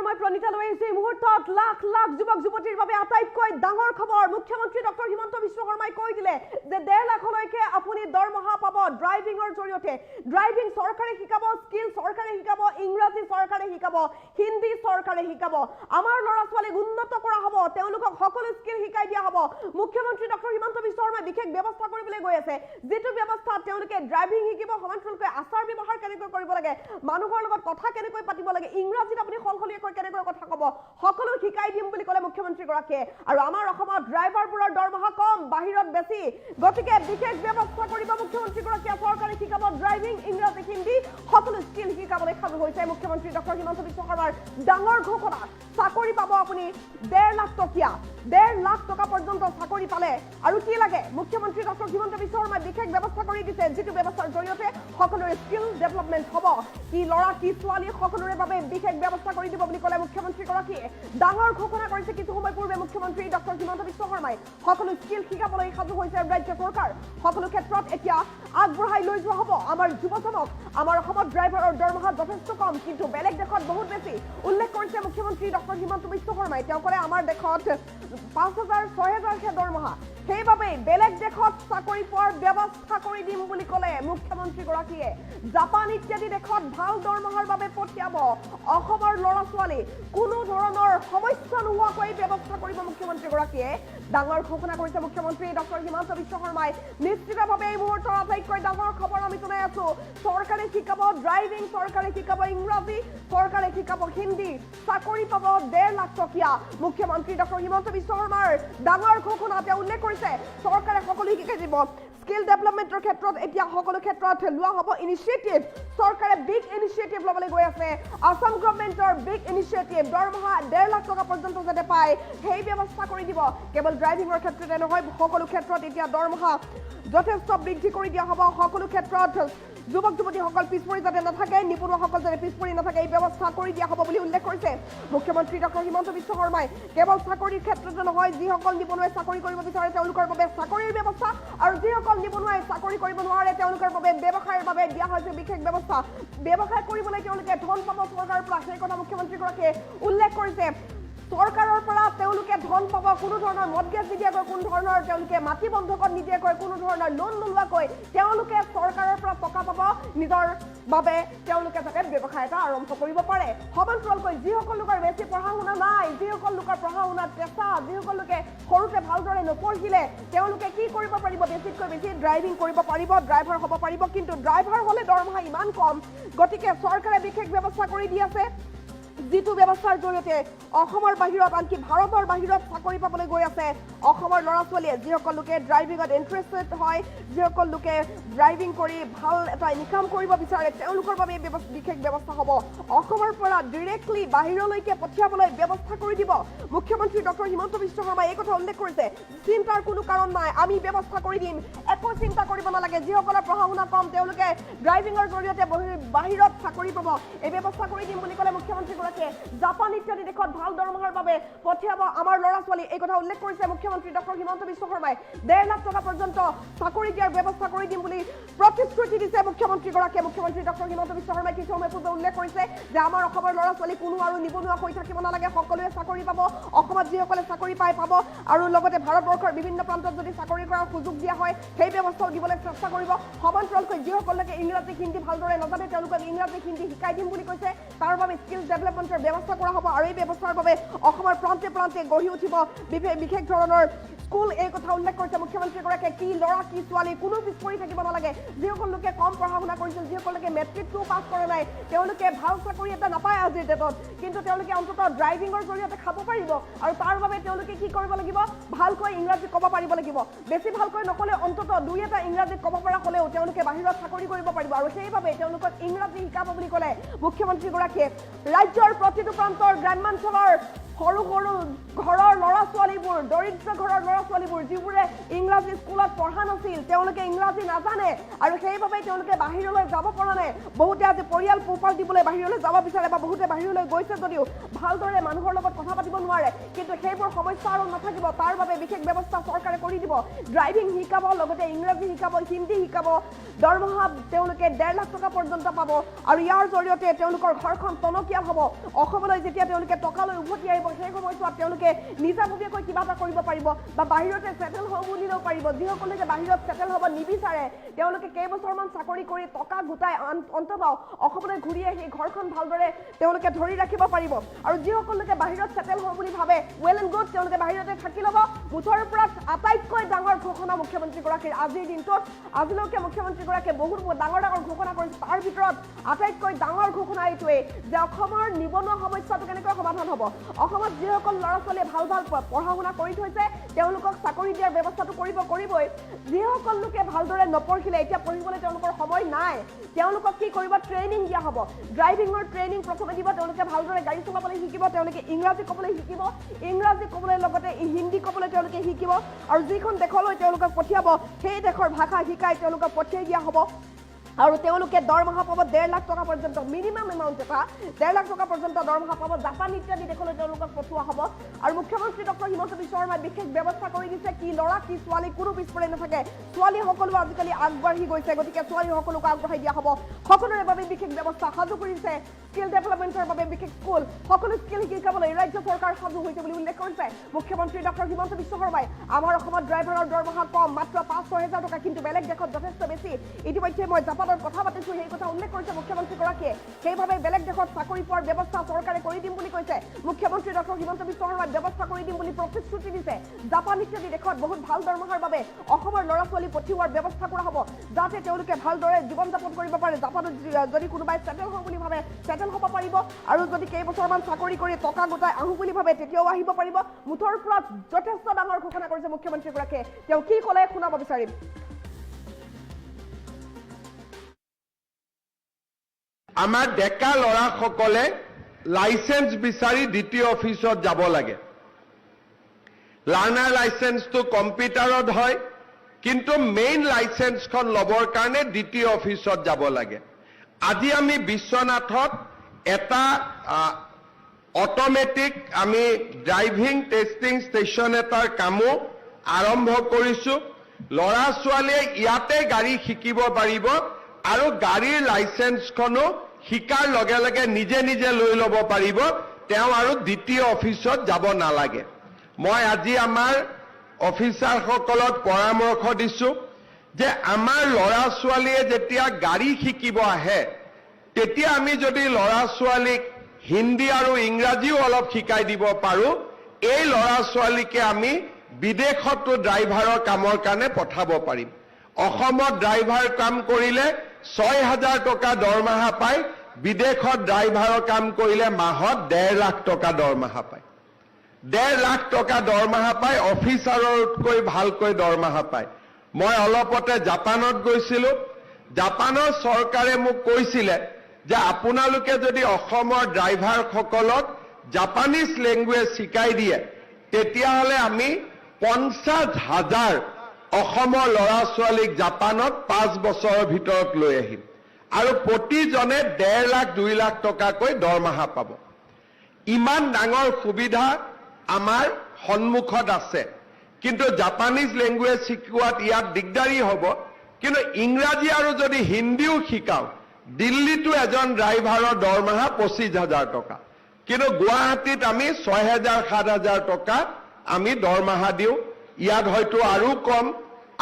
মই প্ৰণীতা লৈ আহিছো এই মুহূৰ্তত লাখ লাখ যুৱক যুৱতীৰ বাবে আটাইতকৈ ডাঙৰ খবৰ মুখ্যমন্ত্ৰী ডক্টৰ হিমন্ত বিশ্ব শৰ্মাই কৈ দিলে যে 1.5 লাখলৈকে আপুনি দৰমহা পাব ড্ৰাইভিংৰ জৰিয়তে ড্ৰাইভিং চৰকাৰে শিকাব স্কিল চৰকাৰে শিকাব ইংৰাজী চৰকাৰে শিকাব হিন্দী চৰকাৰে শিকাব আমাৰ ল'ৰা ছোৱালীক উন্নত কৰা হ'ব তেওঁলোকক সকলো স্কিল শিকাই দিয়া হ'ব মুখ্যমন্ত্ৰী ডক্টৰ হিমন্ত বিশ্ব শৰ্মাই বিশেষ ব্যৱস্থা কৰিবলৈ গৈ আছে যেটো ব্যৱস্থা তেওঁলোকে ড্ৰাইভিং শিকিব সমান্তৰালকৈ আচাৰ ব্যৱহাৰ কেনেকৈ কৰিব লাগে মানুহৰ লগত কথা কেনেকৈ পাতিব লাগে ইংৰাজীত আপুনি খলখলীয়াকৈ কেনেকৈ কথা ক'ব সকলো শিকাই দিম বুলি ক'লে মুখ্যমন্ত্ৰী গৰাকীয়ে আৰু আমাৰ অসমত ড্ৰাইভাৰবোৰৰ দৰমহা কম বাহিৰত বেছি গতিকে বিশেষ ব্যৱস্থা কৰিব মুখ্যমন্ত্ৰী গৰাকীয়ে চৰকাৰে শিকাব ড্ৰাইভিং ইংৰাজী হিন্দী সকলো স্কিল শিকাবলৈ সাজু হৈছে মুখ্যমন্ত্ৰী ডক্টৰ হিমন্ত বিশ্ব শৰ্মাৰ ডাঙৰ ঘোষণা চাকৰি পাব আপুনি 1.5 লাখ টকীয়া 1.5 লাখ টকা পৰ্যন্ত চাকৰি পালে আৰু কি লাগে মুখ্যমন্ত্ৰী ডক্টৰ হিমন্ত বিশ্ব শৰ্মাই বিশেষ ব্যৱস্থা কৰি দিছে যেটো ব্যৱস্থাৰ জৰিয়তে সকলোৰে স্কিল ডেভেলপমেন্ট হ'ব কি ল'ৰা কি ছোৱালী সকলোৰে বাবে বিশেষ ব্যৱস্থা কৰি দিব বুলি ক'লে মুখ্যমন্ত্ৰী গৰাকীয়ে ডাঙৰ ঘোষণা কৰিছে কিছু সময় পূৰ্বে মুখ্যমন্ত্ৰী ডক্টৰ হিমন্ত বিশ্ব শৰ্মাই সকলো স্কিল শিকাবলৈ সাজু হৈছে ৰাজ্য চৰকাৰ সকলো ক্ষেত্ৰত এতিয়া আগবঢ়াই লৈ যোৱা হ'ব আমাৰ যুৱজনক আমাৰ অসমত ড্ৰাইভাৰৰ দৰমহা যথেষ্ট কম কিন্তু বেলেগ দেশত বহুত বেছি উল্লেখ কৰিছে মুখ্যমন্ত্ৰী ডক্টৰ হিমন্ত বিশ্ব শৰ্মাই তেওঁ ক'লে আমাৰ দেশত 5,000 6,000 কে দৰমহা সেইবাবে বেলেগ দেশত চাকৰি পোৱাৰ ব্যৱস্থা কৰি দিম বুলি ক'লে মুখ্যমন্ত্ৰী গৰাকীয়ে জাপান ইত্যাদি দেশত ভাল দৰমহাৰ বাবে পঠিয়াব অসমৰ ল'ৰা ছোৱালী কোনো ধৰণৰ সমস্যা নোহোৱাকৈ ব্যৱস্থা কৰিব মুখ্যমন্ত্ৰী গৰাকীয়ে ডাঙৰ ঘোষণা কৰিছে মুখ্যমন্ত্ৰী ডক্টৰ হিমন্ত বিশ্ব শৰ্মাই নিশ্চিতভাৱে এই মুহূৰ্তৰ আটাইতকৈ ডাঙৰ খবৰ আমি জনাই আছো চৰকাৰে শিকাব ড্ৰাইভিং চৰকাৰে শিকাব ইংৰাজী চৰকাৰে শিকাব হিন্দী চাকৰি পাব 1.5 লাখ টকীয়া মুখ্যমন্ত্ৰী ডক্টৰ হিমন্ত বিশ্ব শৰ্মাৰ ডাঙৰ ঘোষণা তেওঁ উল্লেখ কৰিছে চৰকাৰে সকলো শিকাই দিব স্কিল ডেভেলপমেন্টৰ ক্ষেত্ৰত এতিয়া সকলো ক্ষেত্ৰত লোৱা হ'ব ইনিচিয়েটিভ চৰকাৰে বিগ ইনিচিয়েটিভ ল'বলৈ গৈ আছে আসাম গভৰ্ণমেণ্টৰ বিগ ইনিচিয়েটিভ দৰমহা 1.5 লাখ টকা পৰ্যন্ত যাতে পায় সেই ব্যৱস্থা কৰি দিব কেৱল ড্ৰাইভিংৰ ক্ষেত্ৰতে নহয় সকলো ক্ষেত্ৰত এতিয়া দৰমহা যথেষ্ট বৃদ্ধি কৰি দিয়া হ'ব সকলো ক্ষেত্ৰত যুৱক যুৱতীসকল পিছপৰি যাতে নাথাকে নিবনুৱাসকল যাতে পিছপৰি নাথাকে এই ব্যৱস্থা কৰি দিয়া হ'ব বুলি উল্লেখ কৰিছে মুখ্যমন্ত্ৰী ডক্টৰ হিমন্ত বিশ্ব শৰ্মাই কেৱল চাকৰিৰ ক্ষেত্ৰতে নহয় যিসকল নিবনুৱাই চাকৰি কৰিব বিচাৰে তেওঁলোকৰ বাবে চাকৰিৰ ব্যৱস্থা আৰু যিসকল নিবনুৱাই চাকৰি কৰিব নোৱাৰে তেওঁলোকৰ বাবে ব্যৱসায়ৰ বাবে দিয়া হৈছে বিশেষ ব্যৱস্থা ব্যৱসায় কৰিবলৈ তেওঁলোকে ধন পাব চৰকাৰৰ পৰা সেই কথা মুখ্যমন্ত্ৰীগৰাকীয়ে উল্লেখ কৰিছে চৰকাৰৰ পৰা তেওঁলোকে ধন পাব কোনো ধৰণৰ মৰ্গেজ নিদিয়াকৈ কোনো ধৰণৰ তেওঁলোকে মাটি বন্ধকত নিদিয়াকৈ কোনো ধৰণৰ লোন নোলোৱাকৈ তেওঁলোকে চৰকাৰৰ পৰা টকা পাব নিজৰ বাবে তেওঁলোকে যাতে ব্যৱসায় এটা আৰম্ভ কৰিব পাৰে সমান্তৰালকৈ যিসকল লোকৰ বেছি পঢ়া শুনা নাই যিসকল লোকৰ পঢ়া শুনাত কেঁচা যিসকল লোকে সৰুতে ভালদৰে নপঢ়িলে তেওঁলোকে কি কৰিব পাৰিব বেছিতকৈ বেছি ড্ৰাইভিং কৰিব পাৰিব ড্ৰাইভাৰ হ'ব পাৰিব কিন্তু ড্ৰাইভাৰ হ'লে দৰমহা ইমান কম গতিকে চৰকাৰে বিশেষ ব্যৱস্থা কৰি দি আছে যিটো ব্যৱস্থাৰ জৰিয়তে অসমৰ বাহিৰত আনকি ভাৰতৰ বাহিৰত চাকৰি পাবলৈ গৈ আছে অসমৰ ল'ৰা ছোৱালীয়ে যিসকল লোকে ড্ৰাইভিঙত ইণ্টাৰেষ্টেড হয় যিসকল লোকে ড্ৰাইভিং কৰি ভাল এটা ইনকাম কৰিব বিচাৰে তেওঁলোকৰ বাবে বিশেষ ব্যৱস্থা হ'ব অসমৰ পৰা ডিৰেক্টলি বাহিৰলৈকে পঠিয়াবলৈ ব্যৱস্থা কৰি দিব মুখ্যমন্ত্ৰী ডক্টৰ হিমন্ত বিশ্ব শৰ্মাই এই কথা উল্লেখ কৰিছে চিন্তাৰ কোনো কাৰণ নাই আমি ব্যৱস্থা কৰি দিম একো চিন্তা কৰিব নালাগে যিসকলৰ পঢ়া শুনা কম তেওঁলোকে ড্ৰাইভিঙৰ জৰিয়তে বাহিৰত চাকৰি পাব এই ব্যৱস্থা কৰি দিম বুলি ক'লে মুখ্যমন্ত্ৰী জাপান ইত্যাদি দেশত ভাল দৰমহাৰ বাবে পঠিয়াব আমাৰ ল'ৰা ছোৱালী এই কথা উল্লেখ কৰিছে মুখ্যমন্ত্ৰী ডক্টৰ হিমন্ত বিশ্ব শৰ্মাই 1.5 লাখ টকা পৰ্যন্ত চাকৰি দিয়াৰ ব্যৱস্থা কৰি দিম বুলি প্ৰতিশ্ৰুতি দিছে মুখ্যমন্ত্ৰীগৰাকীয়ে মুখ্যমন্ত্ৰী ডক্টৰ হিমন্ত বিশ্ব শৰ্মাই কিছু সময় পূৰ্বে উল্লেখ কৰিছে যে আমাৰ অসমৰ ল'ৰা ছোৱালী কোনো আৰু নিবনুৱা হৈ থাকিব নালাগে সকলোৱে চাকৰি পাব অসমত যিসকলে চাকৰি পাব আৰু লগতে ভাৰতবৰ্ষৰ বিভিন্ন প্ৰান্তত যদি চাকৰি কৰাৰ সুযোগ দিয়া হয় সেই ব্যৱস্থাও দিবলৈ চেষ্টা কৰিব সমান্তৰালকৈ যিসকলকে ইংৰাজী হিন্দী ভালদৰে নাজানে তেওঁলোকক ইংৰাজী হিন্দী শিকাই দিম বুলি কৈছে তাৰ বাবে স্কিল ডেভেলপমেন্টৰ ব্যৱস্থা কৰা হ'ব আৰু এই ব্যৱস্থাৰ বাবে অসমৰ প্ৰান্তে প্ৰান্তে গঢ়ি উঠিব বিশেষ ধৰণৰ স্কুল এই কথা উল্লেখ কৰিছে মুখ্যমন্ত্ৰীগৰাকীয়ে কি ল'ৰা কি ছোৱালী কোনো পিছপৰি থাকিব নালাগে যিসকল লোকে কম পঢ়া শুনা কৰিছিল যিসকল লোকে মেট্ৰিকটো পাছ কৰা নাই তেওঁলোকে ভাল চাকৰি এটা নাপায় আজিৰ ডেটত কিন্তু তেওঁলোকে অন্ততঃ ড্ৰাইভিঙৰ জৰিয়তে খাব পাৰিব আৰু তাৰ বাবে তেওঁলোকে কি কৰিব লাগিব ভালকৈ ইংৰাজী ক'ব পাৰিব লাগিব বেছি ভালকৈ নক'লে অন্ততঃ দুই এটা ইংৰাজী ক'ব পৰা হ'লেও তেওঁলোকে বাহিৰত চাকৰি কৰিব পাৰিব আৰু সেইবাবে তেওঁলোকক ইংৰাজী শিকাব বুলি ক'লে মুখ্যমন্ত্ৰীগৰাকীয়ে ৰাজ্যৰ প্ৰতিটো প্ৰান্তৰ গ্ৰাম্যাঞ্চলৰ সৰু সৰু ঘৰৰ ল'ৰা ছোৱালীবোৰ দৰিদ্ৰ ঘৰৰ ল'ৰা ছোৱালীবোৰ যিবোৰে ইংৰাজী স্কুলত পঢ়া নাছিল তেওঁলোকে ইংৰাজী নাজানে আৰু সেইবাবে তেওঁলোকে বাহিৰলৈ যাব পৰা নাই বহুতে আজি পৰিয়াল পোহপাল দিবলৈ বাহিৰলৈ যাব বিচাৰে বা বহুতে বাহিৰলৈ গৈছে যদিও ভালদৰে মানুহৰ লগত কথা পাতিব নোৱাৰে কিন্তু সেইবোৰ সমস্যা আৰু নাথাকিব তাৰ বাবে বিশেষ ব্যৱস্থা চৰকাৰে কৰি দিব ড্ৰাইভিং শিকাব লগতে ইংৰাজী শিকাব হিন্দী শিকাব দৰমহা তেওঁলোকে 1.5 লাখ টকা পৰ্যন্ত পাব আৰু ইয়াৰ জৰিয়তে তেওঁলোকৰ ঘৰখন টনকিয়াল হ'ব অসমলৈ যেতিয়া তেওঁলোকে টকালৈ উভতি আহিব সেই সময়ছোৱাত তেওঁলোকে নিজাববীয়াকৈ কিবা এটা কৰিব পাৰিব বা বাহিৰতে সেটেল হ'ব বুলিলেও পাৰিব যিসকলে যে বাহিৰত সেটেল হ'ব নিবিচাৰে তেওঁলোকে কেইবছৰমান চাকৰি কৰি টকা গোটাই অন্ততঃ অসমলৈ ঘূৰি আহি ঘৰখন ভালদৰে তেওঁলোকে ধৰি ৰাখিব পাৰিব আৰু যিসকলে বাহিৰত সেটেল হ'ব বুলি ভাবে ৱেল এণ্ড গুড তেওঁলোকে বাহিৰতে থাকি ল'ব মুঠৰ ওপৰত আটাইতকৈ ডাঙৰ ঘোষণা মুখ্যমন্ত্ৰীগৰাকীৰ আজিৰ দিনটোত আজিলৈকে মুখ্যমন্ত্ৰীগৰাকীয়ে বহুত ডাঙৰ ডাঙৰ ঘোষণা কৰিছে তাৰ ভিতৰত আটাইতকৈ ডাঙৰ ঘোষণা এইটোৱেই যে অসমৰ নিবনুৱা সমস্যাটো কেনেকৈ সমাধান হ'ব অসমত যিসকল ল'ৰা ছোৱালীয়ে ভাল ভাল পঢ়া শুনা কৰি থৈছে তেওঁলোকক চাকৰি দিয়াৰ ব্যৱস্থাটো কৰিবই যিসকল লোকে ভালদৰে নপঢ়িলে এতিয়া পঢ়িবলৈ তেওঁলোকৰ সময় নাই তেওঁলোকক কি কৰিব ট্ৰেইনিং দিয়া হ'ব ড্ৰাইভিঙৰ ট্ৰেইনিং প্ৰথমে দিব তেওঁলোকে ভালদৰে গাড়ী চলাবলৈ শিকিব তেওঁলোকে ইংৰাজী ক'বলৈ শিকিব ইংৰাজী ক'বলৈ লগতে হিন্দী ক'বলৈ তেওঁলোকে শিকিব আৰু যিখন দেশলৈ তেওঁলোকক পঠিয়াব সেই দেশৰ ভাষা শিকাই তেওঁলোকক পঠিয়াই দিয়া হ'ব আৰু তেওঁলোকে দৰমহা পাব 1.5 লাখ টকা পৰ্যন্ত মিনিমাম এমাউণ্ট এটা 1.5 লাখ টকা পৰ্যন্ত দৰমহা পাব জাপান ইত্যাদি দেশলৈ তেওঁলোকক পঠোৱা হ'ব আৰু মুখ্যমন্ত্ৰী ডক্টৰ হিমন্ত বিশ্ব শৰ্মাই বিশেষ ব্যৱস্থা কৰি দিছে কি ল'ৰা কি ছোৱালী কোনো পিছপৰি নাথাকে ছোৱালী সকলো আজিকালি আগবাঢ়ি গৈছে গতিকে ছোৱালী সকলোক আগবঢ়াই দিয়া হ'ব সকলোৰে বাবে বিশেষ ব্যৱস্থা সাজু কৰিছে স্কিল ডেভেলপমেণ্টৰ বাবে বিশেষ স্কুল সকলো স্কিল শিকাবলৈ ৰাজ্য চৰকাৰ সাজু হৈছে বুলি উল্লেখ কৰিছে মুখ্যমন্ত্ৰী ডক্টৰ হিমন্ত বিশ্ব শৰ্মাই আমাৰ অসমত ড্ৰাইভাৰৰ দৰমহা কম মাত্ৰ 5-6 টকা কিন্তু বেলেগ দেশত যথেষ্ট বেছি ইতিমধ্যে মই জাপানৰ কথা পাতিছো সেই কথা উল্লেখ কৰিছে মুখ্যমন্ত্ৰীগৰাকীয়ে সেইভাবে বেলেগ দেশত চাকৰি পোৱাৰ ব্যৱস্থা চৰকাৰে কৰি দিম বুলি কৈছে মুখ্যমন্ত্ৰী ডক্টৰ হিমন্ত বিশ্ব শৰ্মাই ব্যৱস্থা কৰি দিম বুলি প্ৰতিশ্ৰুতি দিছে জাপান ইত্যাদি দেশত বহুত ভাল দৰমহাৰ বাবে অসমৰ ল'ৰা ছোৱালী পঠিওৱাৰ ব্যৱস্থা কৰা হ'ব যাতে তেওঁলোকে ভালদৰে জীৱন যাপন কৰিব পাৰে জাপানত যদি কোনোবাই সেটেল হ'ব বুলি ভাবে সেটেল হ'ব পাৰিব আৰু যদি কেইবছৰমান চাকৰি কৰি টকা গোটাই আহো বুলি ভাবে তেতিয়াও আহিব পাৰিব মুঠৰ ওপৰত যথেষ্ট ডাঙৰ ঘোষণা কৰিছে মুখ্যমন্ত্ৰীগৰাকীয়ে তেওঁ কি ক'লে শুনাব বিচাৰিম আমাৰ ডেকা ল'ৰাসকলে লাইসেন্স বিচাৰি দ্বিতীয় অফিচত যাব লাগে লাৰ্নাৰ লাইসেন্সটো কম্পিউটাৰত হয় কিন্তু মেইন লাইসেন্সখন ল'বৰ কাৰণে দ্বিতীয় অফিচত যাব লাগে আজি আমি বিশ্বনাথত এটা অটোমেটিক আমি ড্ৰাইভিং টেষ্টিং ষ্টেচন এটাৰ কামো আৰম্ভ কৰিছো ল'ৰা ছোৱালীয়ে ইয়াতে গাড়ী শিকিব পাৰিব আৰু গাড়ীৰ লাইসেন্সখনো শিকাৰ লগে লগে নিজে নিজে লৈ ল'ব পাৰিব তেওঁ আৰু দ্বিতীয় অফিচত যাব নালাগে মই আজি আমাৰ অফিচাৰসকলক পৰামৰ্শ দিছো যে আমাৰ ল'ৰা ছোৱালীয়ে যেতিয়া গাড়ী শিকিব আহে তেতিয়া আমি যদি ল'ৰা ছোৱালীক হিন্দী আৰু ইংৰাজীও অলপ শিকাই দিব পাৰো এই ল'ৰা ছোৱালীকে আমি বিদেশতো ড্ৰাইভাৰৰ কামৰ কাৰণে পঠাব পাৰিম অসমত ড্ৰাইভাৰ কাম কৰিলে 6,000 টকা দৰমহা পায় বিদেশত ড্ৰাইভাৰৰ কাম কৰিলে মাহত 1.5 লাখ টকা দৰমহা পায় 1.5 লাখ টকা দৰমহা পায় অফিচাৰতকৈ ভালকৈ দৰমহা পায় মই অলপতে জাপানত গৈছিলো জাপানৰ চৰকাৰে মোক কৈছিলে যে আপোনালোকে যদি অসমৰ ড্ৰাইভাৰসকলক জাপানীজ লেংগুৱেজ শিকাই দিয়ে তেতিয়াহ'লে আমি 50,000 অসমৰ ল'ৰা ছোৱালীক জাপানত 5 বছৰৰ ভিতৰত লৈ আহিম আৰু প্ৰতিজনে 1.5 লাখ 2 লাখ টকাকৈ দৰমহা পাব ইমান ডাঙৰ সুবিধা আমাৰ সন্মুখত আছে কিন্তু জাপানীজ লেংগুৱেজ শিকোৱাত ইয়াত দিগদাৰী হ'ব কিন্তু ইংৰাজী আৰু যদি হিন্দীও শিকাও দিল্লীতো এজন ড্ৰাইভাৰৰ দৰমহা 25,000 টকা কিন্তু গুৱাহাটীত আমি 6,000 7,000 টকা আমি দৰমহা দিওঁ ইয়াত হয়তো আৰু কম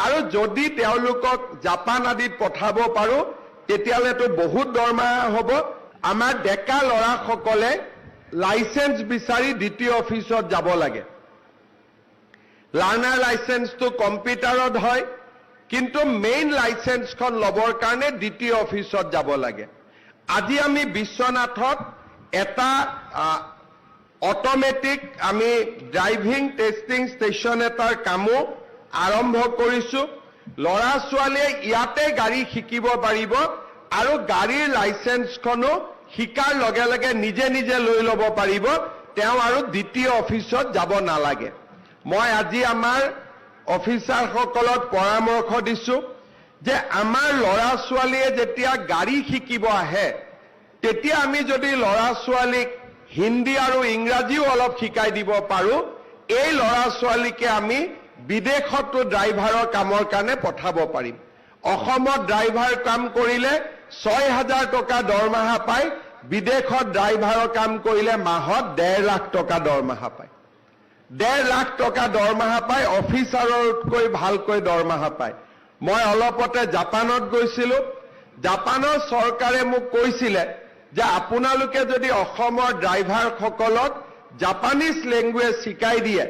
আৰু যদি তেওঁলোকক জাপান আদিত পঠাব পাৰো তেতিয়ালেতো বহুত দৰমহা হ'ব আমাৰ ডেকা ল'ৰাসকলে লাইসেন্স বিচাৰি দ্বিতীয় অফিচত যাব লাগে লাৰ্নাৰ লাইসেন্সটো কম্পিউটাৰত হয় কিন্তু মেইন লাইসেন্সখন ল'বৰ কাৰণে দ্বিতীয় অফিচত যাব লাগে আজি আমি বিশ্বনাথত এটা অটোমেটিক আমি ড্ৰাইভিং টেষ্টিং ষ্টেচন এটাৰ কামো আৰম্ভ কৰিছো ল'ৰা ছোৱালীয়ে ইয়াতে গাড়ী শিকিব পাৰিব আৰু গাড়ীৰ লাইসেন্সখনো শিকাৰ লগে লগে নিজে নিজে লৈ ল'ব পাৰিব তেওঁ আৰু দ্বিতীয় অফিচত যাব নালাগে। মই আজি আমাৰ অফিচাৰসকলক পৰামৰ্শ দিছোঁ যে আমাৰ ল'ৰা ছোৱালীয়ে যেতিয়া গাড়ী শিকিব আহে তেতিয়া আমি যদি ল'ৰা ছোৱালীক হিন্দী আৰু ইংৰাজীও অলপ শিকাই দিব পাৰোঁ, এই ল'ৰা ছোৱালীকে আমি বিদেশতো ড্ৰাইভাৰৰ কামৰ কাৰণে পঠাব পাৰিম। অসমত ড্ৰাইভাৰ কাম কৰিলে 6,000 টকা দৰমহা পায়, বিদেশত ড্ৰাইভাৰৰ কাম কৰিলে মাহত 1.5 লাখ টকা দৰমহা পায়। 1.5 লাখ টকা দৰমহা পায়, অফিচাৰতকৈ ভালকৈ দৰমহা পায়। মই অলপতে জাপানত গৈছিলোঁ। জাপানৰ চৰকাৰে মোক কৈছিলে যে আপোনালোকে যদি অসমৰ ড্ৰাইভাৰসকলক জাপানীজ লেংগুৱেজ শিকাই দিয়ে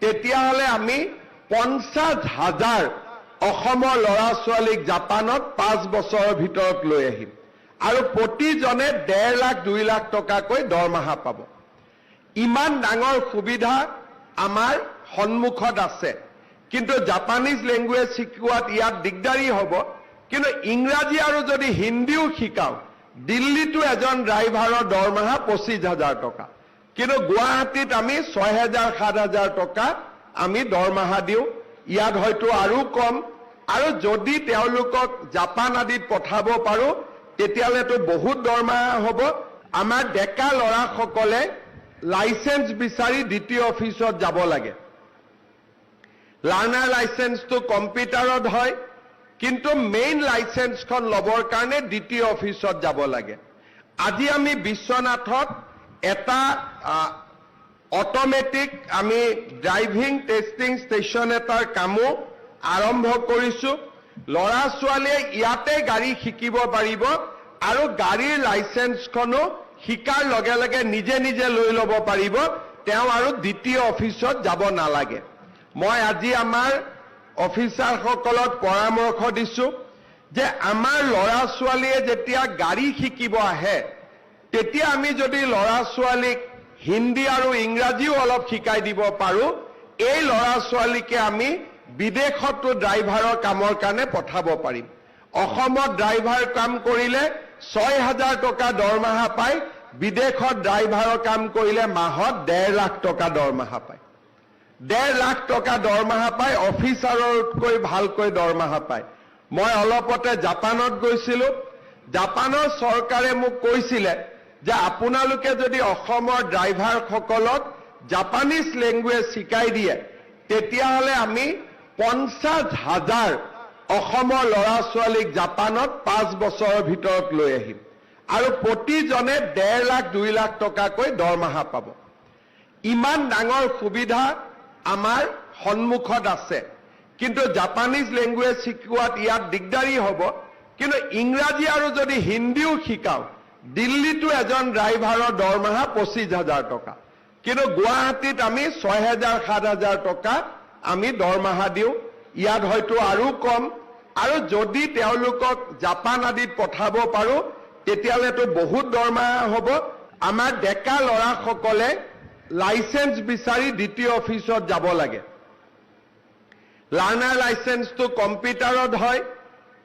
তেতিয়াহ'লে আমি 50,000 অসমৰ ল'ৰা ছোৱালীক জাপানত 5 বছৰৰ ভিতৰত লৈ আহিম আৰু প্ৰতিজনে 1.5 লাখ 2 লাখ টকাকৈ দৰমহা পাব। ইমান ডাঙৰ সুবিধা আমাৰ সন্মুখত আছে, কিন্তু জাপানীজ লেংগুৱেজ শিকোৱাত ইয়াত দিগদাৰী হ'ব। কিন্তু ইংৰাজী আৰু যদি হিন্দীও শিকাওঁ, দিল্লীতো এজন ড্ৰাইভাৰৰ দৰমহা 25,000 টকা, কিন্তু গুৱাহাটীত আমি 6,000 7,000 টকা আমি দৰমহা দিওঁ। ইয়াত হয়তো আৰু কম, আৰু যদি তেওঁলোকক জাপান আদিত পঠাব পাৰোঁ তেতিয়াহ'লেতো বহুত দৰমহা হ'ব। আমাৰ ডেকা ল'ৰাসকলে লাইচেন্স বিচাৰি দ্বিতীয় অফিচত যাব লাগে। লাৰ্ণাৰ লাইচেন্সটো কম্পিউটাৰত হয়, কিন্তু মেইন লাইচেন্সখন ল'বৰ কাৰণে দ্বিতীয় অফিচত যাব লাগে। আজি আমি বিশ্বনাথত এটা অট'মেটিক আমি ড্ৰাইভিং টেষ্টিং ষ্টেচন এটাৰ কামো আৰম্ভ কৰিছোঁ। ল'ৰা ছোৱালীয়ে ইয়াতে গাড়ী শিকিব পাৰিব আৰু গাড়ীৰ লাইচেন্সখনো শিকাৰ লগে লগে নিজে নিজে লৈ ল'ব পাৰিব, তেওঁ আৰু দ্বিতীয় অফিচত যাব নালাগে। মই আজি আমাৰ অফিচাৰসকলক পৰামৰ্শ দিছোঁ যে আমাৰ ল'ৰা ছোৱালীয়ে যেতিয়া গাড়ী শিকিব আহে তেতিয়া আমি যদি ল'ৰা ছোৱালীক হিন্দী আৰু ইংৰাজীও অলপ শিকাই দিব পাৰোঁ, এই ল'ৰা ছোৱালীকে আমি বিদেশতো ড্ৰাইভাৰৰ কামৰ কাৰণে পঠাব পাৰিম। অসমত ড্ৰাইভাৰ কাম কৰিলে 6,000 টকা দৰমহা পায়, বিদেশত ড্ৰাইভাৰৰ কাম কৰিলে মাহত 1.5 লাখ টকা দৰমহা পায়। 1.5 লাখ টকা দৰমহা পায়, অফিচাৰতকৈ ভালকৈ দৰমহা পায়। মই অলপতে জাপানত গৈছিলোঁ। জাপানৰ চৰকাৰে মোক কৈছিলে যে আপোনালোকে যদি অসমৰ ড্ৰাইভাৰসকলক জাপানীজ লেংগুৱেজ শিকাই দিয়ে তেতিয়াহ'লে আমি 50,000 অসমৰ ল'ৰা ছোৱালীক জাপানত 5 বছৰৰ ভিতৰত লৈ আহিম আৰু প্ৰতিজনে 1.5 লাখ 2 লাখ টকাকৈ দৰমহা পাব। ইমান ডাঙৰ সুবিধা আমাৰ সন্মুখত আছে, কিন্তু জাপানীজ লেংগুৱেজ শিকোৱাত ইয়াত দিগদাৰী হ'ব। কিন্তু ইংৰাজী আৰু যদি হিন্দীও শিকাওঁ, দিল্লীতো এজন ড্ৰাইভাৰৰ দৰমহা 25,000 টকা, কিন্তু গুৱাহাটীত আমি 6,000 7,000 টকা আমি দৰমহা দিওঁ। ইয়াত হয়তো আৰু কম, আৰু যদি তেওঁলোকক জাপান আদিত পঠাব পাৰোঁ তেতিয়াহ'লেতো বহুত দৰমহা হ'ব। আমাৰ ডেকা ল'ৰাসকলে লাইচেন্স বিচাৰি দ্বিতীয় অফিচত যাব লাগে। লাৰ্ণাৰ লাইচেন্সটো কম্পিউটাৰত হয়,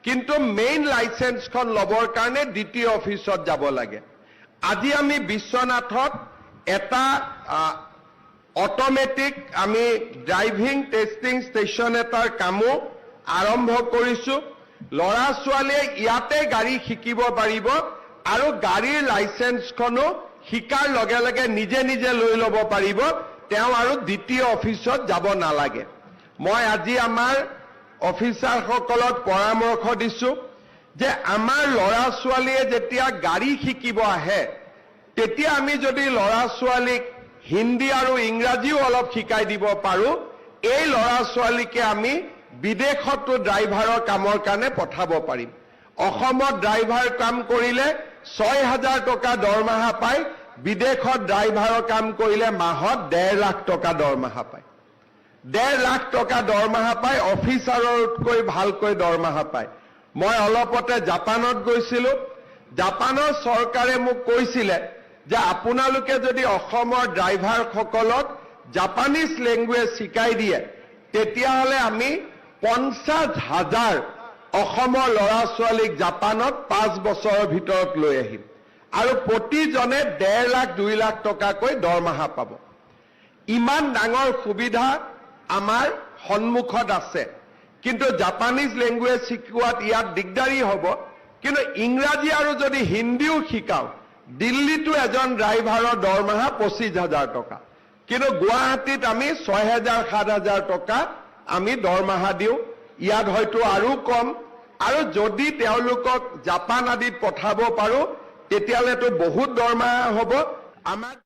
কিন্তু মেইন লাইচেন্সখন ল'বৰ কাৰণে দ্বিতীয় অফিচত যাব লাগে। আজি আমি বিশ্বনাথত এটা অট'মেটিক আমি ড্ৰাইভিং টেষ্টিং ষ্টেচন এটাৰ কামো আৰম্ভ কৰিছোঁ। ল'ৰা ছোৱালীয়ে ইয়াতে গাড়ী শিকিব পাৰিব আৰু গাড়ীৰ লাইচেন্সখনো শিকাৰ লগে লগে নিজে নিজে লৈ ল'ব পাৰিব, তেওঁ আৰু দ্বিতীয় অফিচত যাব নালাগে। মই আজি আমাৰ অফিচাৰসকলক পৰামৰ্শ দিছোঁ যে আমাৰ ল'ৰা ছোৱালীয়ে যেতিয়া গাড়ী শিকিব আহে তেতিয়া আমি যদি ল'ৰা ছোৱালীক হিন্দী আৰু ইংৰাজীও অলপ শিকাই দিব পাৰোঁ, এই ল'ৰা ছোৱালীকে আমি বিদেশতো ড্ৰাইভাৰৰ কামৰ কাৰণে পঠাব পাৰিম। অসমত ড্ৰাইভাৰ কাম কৰিলে 6,000 টকা দৰমহা পায়, বিদেশত ড্ৰাইভাৰৰ কাম কৰিলে মাহত 1.5 লাখ টকা দৰমহা পায়। 1.5 লাখ টকা দৰমহা পায়, অফিচাৰতকৈ ভালকৈ দৰমহা পায়। মই অলপতে জাপানত গৈছিলোঁ। জাপানৰ চৰকাৰে মোক কৈছিলে যে আপোনালোকে যদি অসমৰ ড্ৰাইভাৰসকলক জাপানীজ লেংগুৱেজ শিকাই দিয়ে তেতিয়াহ'লে আমি 50,000 অসমৰ ল'ৰা ছোৱালীক জাপানত 5 বছৰৰ ভিতৰত লৈ আহিম আৰু প্ৰতিজনে 1.5 লাখ 2 লাখ টকাকৈ দৰমহা পাব। ইমান ডাঙৰ সুবিধা আমাৰ সন্মুখত আছে, কিন্তু জাপানিজ লেংগুৱেজ শিকোৱাত ইয়াত দিগদাৰী হ'ব। কিন্তু ইংৰাজী আৰু যদি হিন্দীও শিকাওঁ, দিল্লীতো এজন ড্ৰাইভাৰৰ দৰমহা 25,000 টকা, কিন্তু গুৱাহাটীত আমি 6,000 7,000 টকা আমি দৰমহা দিওঁ। ইয়াত হয়তো আৰু কম, আৰু যদি তেওঁলোকক জাপান আদিত পঠাব পাৰোঁ তেতিয়াহ'লেতো বহুত দৰমহা হ'ব। আমাক